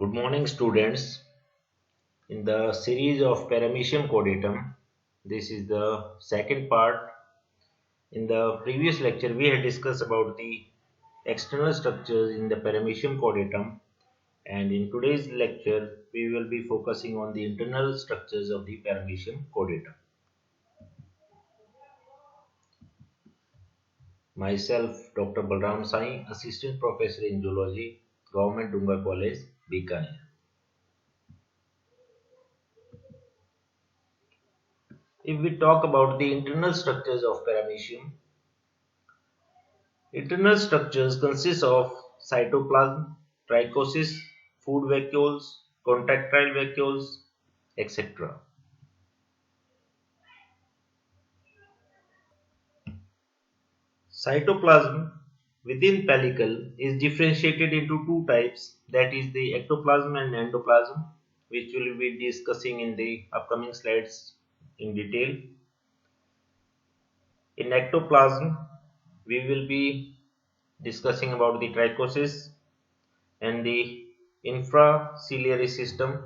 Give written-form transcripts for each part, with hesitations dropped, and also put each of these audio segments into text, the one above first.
Good morning, students. In the series of paramecium chordatum, this is the second part. In the previous lecture, we had discussed about the external structures in the paramecium chordatum, and in today's lecture, we will be focusing on the internal structures of the paramecium chordatum. Myself, Dr. Balram Sai, Assistant Professor in Zoology, Government Dunga College, Bikaner. If we talk about the internal structures of paramecium, internal structures consist of cytoplasm, trichosis, food vacuoles, contractile vacuoles, etc. Cytoplasm within pellicle is differentiated into two types, that is the ectoplasm and endoplasm, which we will be discussing in the upcoming slides in detail. In ectoplasm, we will be discussing about the trichosis and the infraciliary system,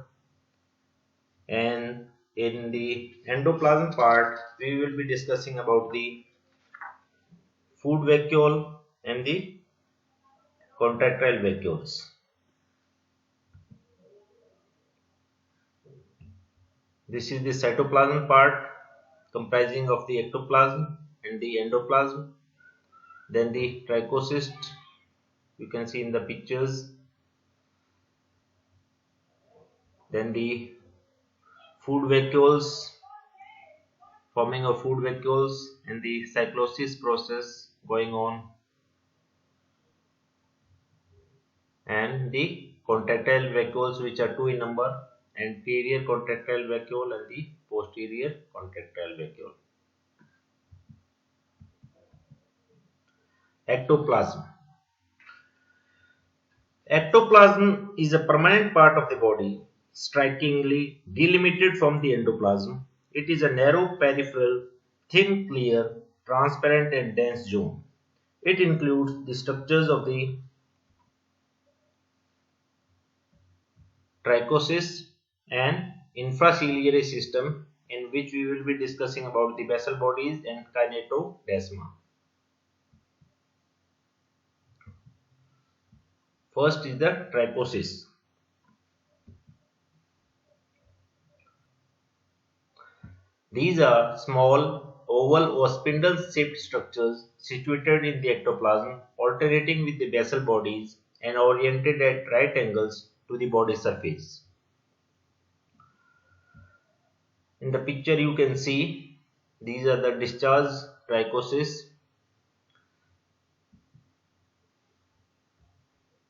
and in the endoplasm part we will be discussing about the food vacuole and the contractile vacuoles. This is the cytoplasm part comprising of the ectoplasm and the endoplasm. Then the trichocyst, you can see in the pictures. Then the food vacuoles, forming of food vacuoles, and the cyclosis process going on, and the contractile vacuoles, which are two in number, anterior contractile vacuole and the posterior contractile vacuole. Ectoplasm. Ectoplasm is a permanent part of the body, strikingly delimited from the endoplasm. It is a narrow peripheral, thin, clear, transparent and dense zone. It includes the structures of the trichosis and infraciliary system, in which we will be discussing about the basal bodies and kinetodesma. First is the trichosis. These are small, oval or spindle-shaped structures situated in the ectoplasm, alternating with the basal bodies and oriented at right angles to the body surface. In the picture you can see these are the discharge trichosis.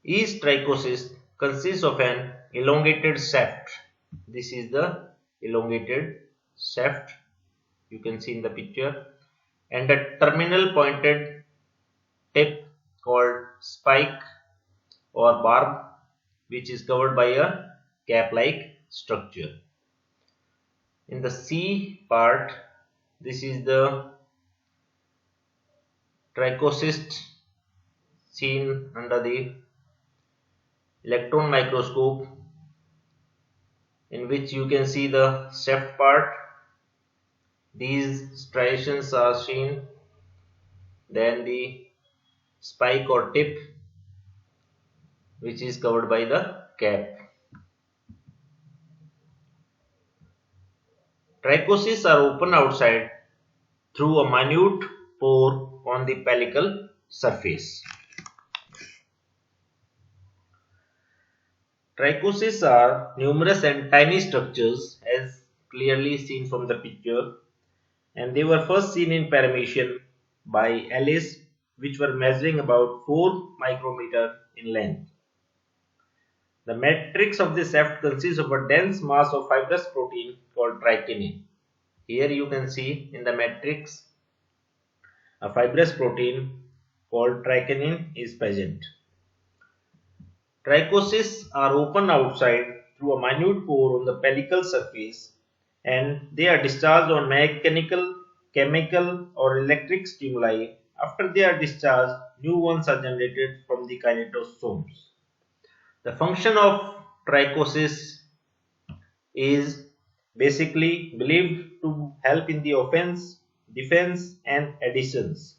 Each trichosis consists of an elongated shaft. This is the elongated shaft you can see in the picture, and a terminal pointed tip called spike or barb, which is covered by a cap-like structure. In the C part, this is the trichocyst seen under the electron microscope, in which you can see the shaft part. These striations are seen. Then the spike or tip, which is covered by the cap. Trichosis are open outside through a minute pore on the pellicle surface. Trichosis are numerous and tiny structures, as clearly seen from the picture, and they were first seen in paramecium by Ellis, which were measuring about 4 micrometer in length. The matrix of the shaft consists of a dense mass of fibrous protein called trikinin. Here you can see in the matrix a fibrous protein called trikinin is present. Trichosis are open outside through a minute pore on the pellicle surface, and they are discharged on mechanical, chemical or electric stimuli. After they are discharged, new ones are generated from the kinetosomes. The function of trichosis is basically believed to help in the offense, defense, and adhesions.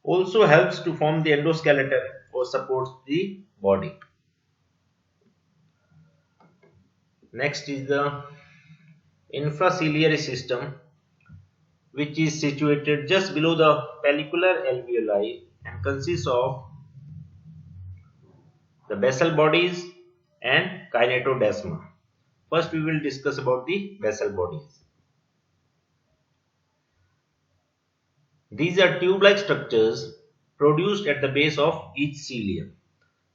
Also helps to form the endoskeleton or supports the body. Next is the infraciliary system, which is situated just below the pellicular alveoli and consists of the basal bodies and kinetodesma. First we will discuss about the basal bodies. These are tube-like structures produced at the base of each cilium.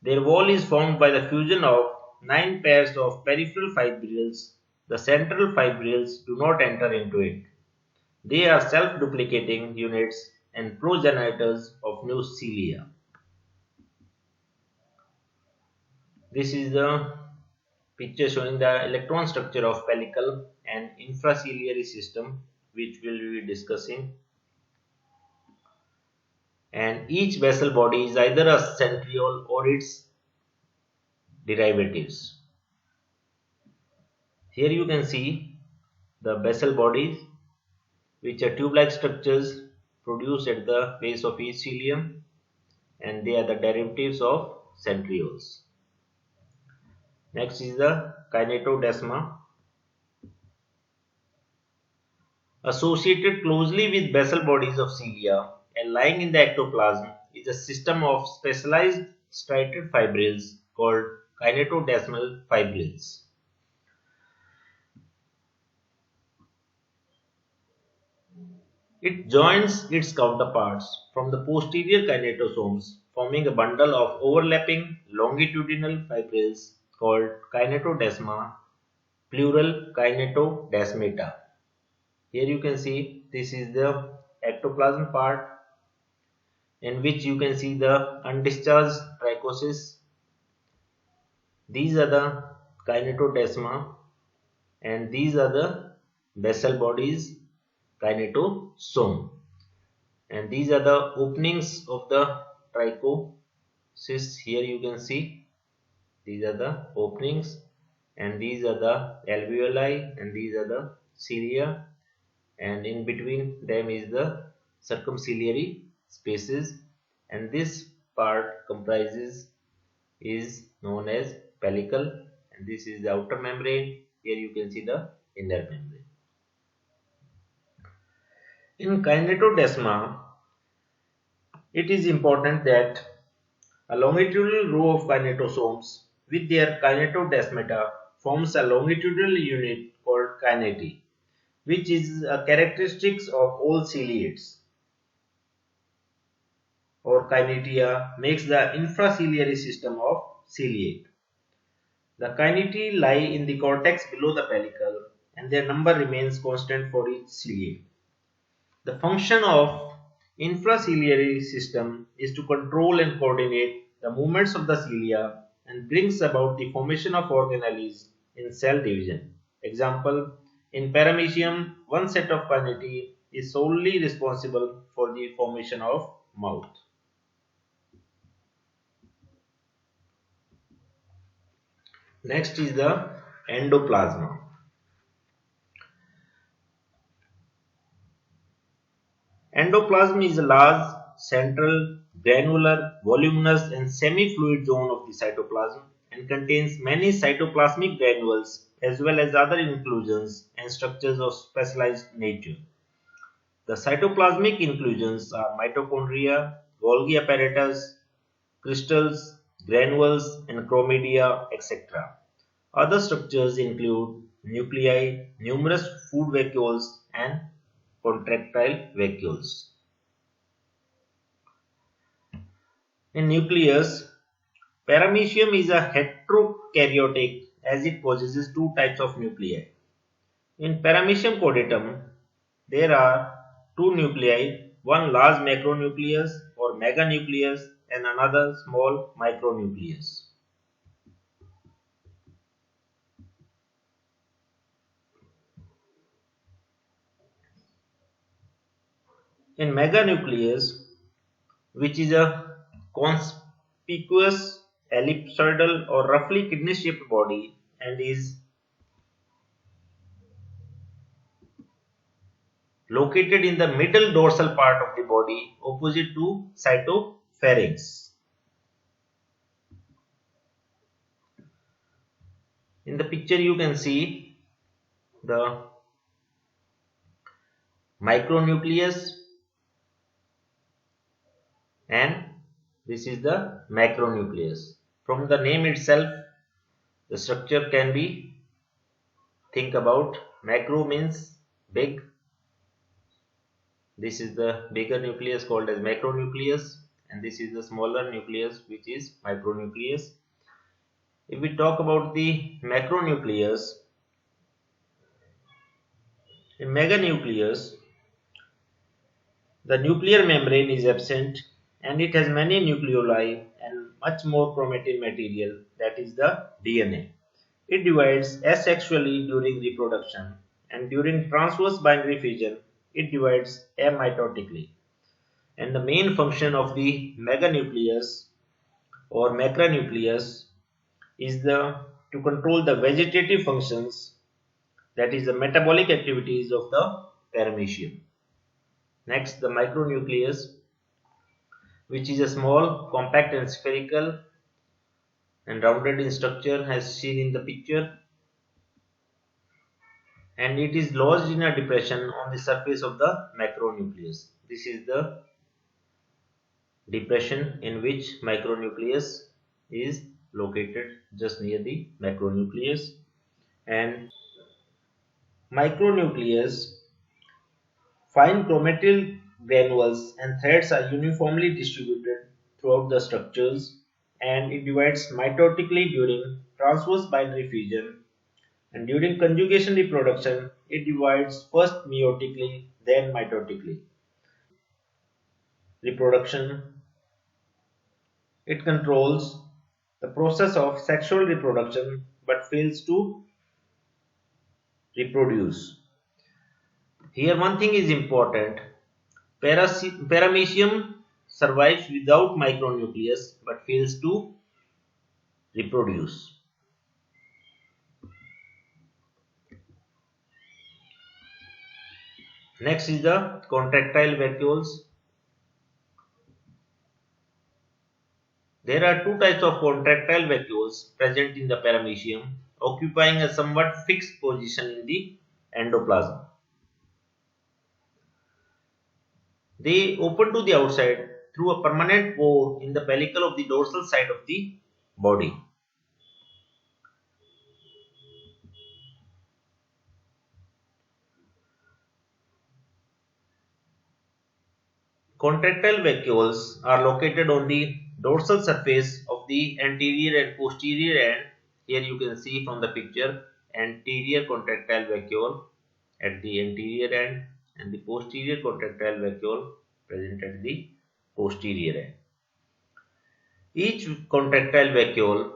Their wall is formed by the fusion of 9 pairs of peripheral fibrils. The central fibrils do not enter into it. They are self-duplicating units and progenitors of new cilia. This is the picture showing the electron structure of pellicle and infraciliary system, which we will be discussing. And each basal body is either a centriole or its derivatives. Here you can see the basal bodies, which are tube-like structures produced at the base of each cilium, and they are the derivatives of centrioles. Next is the kinetodesma. Associated closely with basal bodies of cilia and lying in the ectoplasm is a system of specialized striated fibrils called kinetodesmal fibrils. It joins its counterparts from the posterior kinetosomes, forming a bundle of overlapping longitudinal fibrils called kinetodesma, plural kinetodesmata. Here you can see this is the ectoplasm part, in which you can see the undischarged trichosis. These are the kinetodesma, and these are the basal bodies, kinetosome, and these are the openings of the trichosis. Here you can see these are the openings, and these are the alveoli, and these are the cilia, and in between them is the circumciliary spaces, and this part comprises is known as pellicle, and this is the outer membrane. Here you can see the inner membrane. In kinetodesma, it is important that a longitudinal row of kinetosomes with their kinetodesmata forms a longitudinal unit called kinete, which is a characteristic of all ciliates or kinetia, makes the infraciliary system of ciliate. The kinete lie in the cortex below the pellicle, and their number remains constant for each ciliate. The function of infraciliary system is to control and coordinate the movements of the cilia and brings about the formation of organelles in cell division. Example, in paramecium, one set of kinete is solely responsible for the formation of mouth. Next is the endoplasma. Endoplasm is a large, central, granular, voluminous and semi-fluid zone of the cytoplasm and contains many cytoplasmic granules as well as other inclusions and structures of specialized nature. The cytoplasmic inclusions are mitochondria, Golgi apparatus, crystals, granules and chromidia, etc. Other structures include nuclei, numerous food vacuoles and contractile vacuoles. In nucleus, paramecium is a heterokaryotic as it possesses two types of nuclei. In paramecium chordatum, there are two nuclei, one large macronucleus or meganucleus and another small micronucleus. In meganucleus, which is a conspicuous ellipsoidal or roughly kidney-shaped body and is located in the middle dorsal part of the body opposite to cytopharynx. In the picture you can see the micronucleus and this is the macronucleus. From the name itself, the structure can be think about. Macro means big. This is the bigger nucleus called as macronucleus and this is the smaller nucleus which is micronucleus. If we talk about the macronucleus, in meganucleus, the nuclear membrane is absent and it has many nucleoli and much more chromatin material, that is the DNA. It divides asexually during reproduction and during transverse binary fission it divides amitotically. And the main function of the meganucleus or macronucleus is to control the vegetative functions, that is the metabolic activities of the paramecium. Next, the micronucleus, which is a small, compact and spherical and rounded in structure as seen in the picture, and it is lodged in a depression on the surface of the macronucleus. This is the depression in which micronucleus is located just near the macronucleus. And micronucleus fine chromatin granules and threads are uniformly distributed throughout the structures and it divides mitotically during transverse binary fission and during conjugation reproduction it divides first meiotically then mitotically. Reproduction, it controls the process of sexual reproduction but fails to reproduce. Here one thing is important. Paramecium survives without micronucleus but fails to reproduce. Next is the contractile vacuoles. There are two types of contractile vacuoles present in the paramecium, occupying a somewhat fixed position in the endoplasm. They open to the outside through a permanent pore in the pellicle of the dorsal side of the body. Contractile vacuoles are located on the dorsal surface of the anterior and posterior end. Here you can see from the picture anterior contractile vacuole at the anterior end and the posterior contractile vacuole present at the posterior end. Each contractile vacuole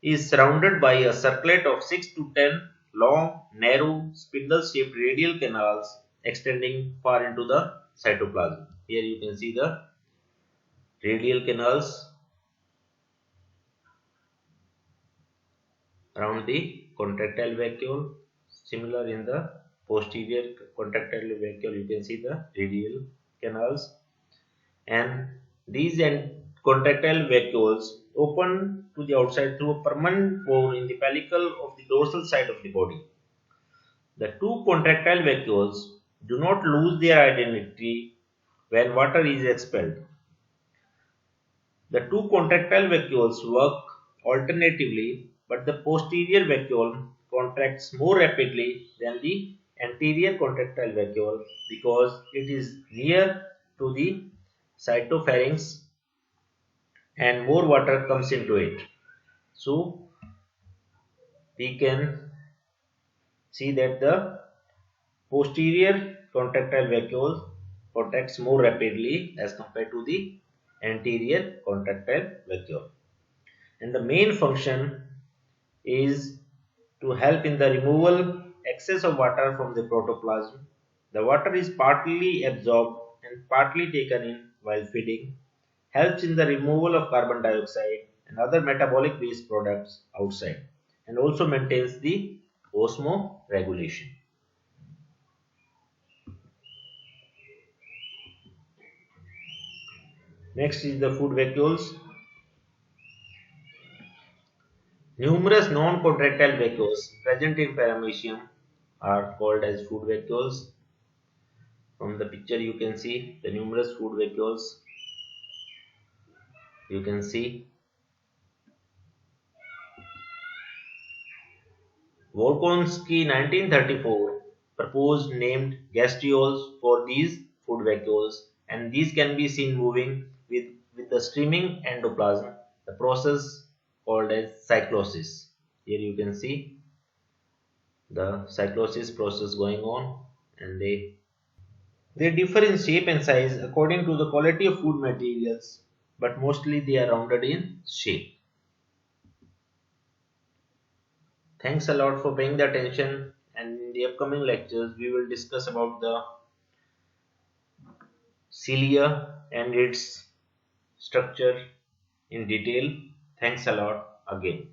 is surrounded by a circlet of 6 to 10 long, narrow, spindle-shaped radial canals extending far into the cytoplasm. Here you can see the radial canals around the contractile vacuole. Similar in the posterior contractile vacuole, you can see the radial canals, and these contractile vacuoles open to the outside through a permanent pore in the pellicle of the dorsal side of the body. The two contractile vacuoles do not lose their identity when water is expelled. The two contractile vacuoles work alternatively, but the posterior vacuole contracts more rapidly than the anterior contractile vacuole because it is near to the cytopharynx and more water comes into it. So we can see that the posterior contractile vacuole contracts more rapidly as compared to the anterior contractile vacuole. And the main function is to help in the removal excess of water from the protoplasm. The water is partly absorbed and partly taken in while feeding, helps in the removal of carbon dioxide and other metabolic waste products outside, and also maintains the osmoregulation. Next is the food vacuoles. Numerous non-contractile vacuoles present in paramecium are called as food vacuoles. From the picture you can see the numerous food vacuoles. You can see Volkonsky 1934 proposed named gastrioles for these food vacuoles, and these can be seen moving with the streaming endoplasm, the process called as cyclosis. Here you can see the cyclosis process going on, and they differ in shape and size according to the quality of food materials, but mostly they are rounded in shape. Thanks a lot for paying the attention, and in the upcoming lectures we will discuss about the cilia and its structure in detail. Thanks a lot again.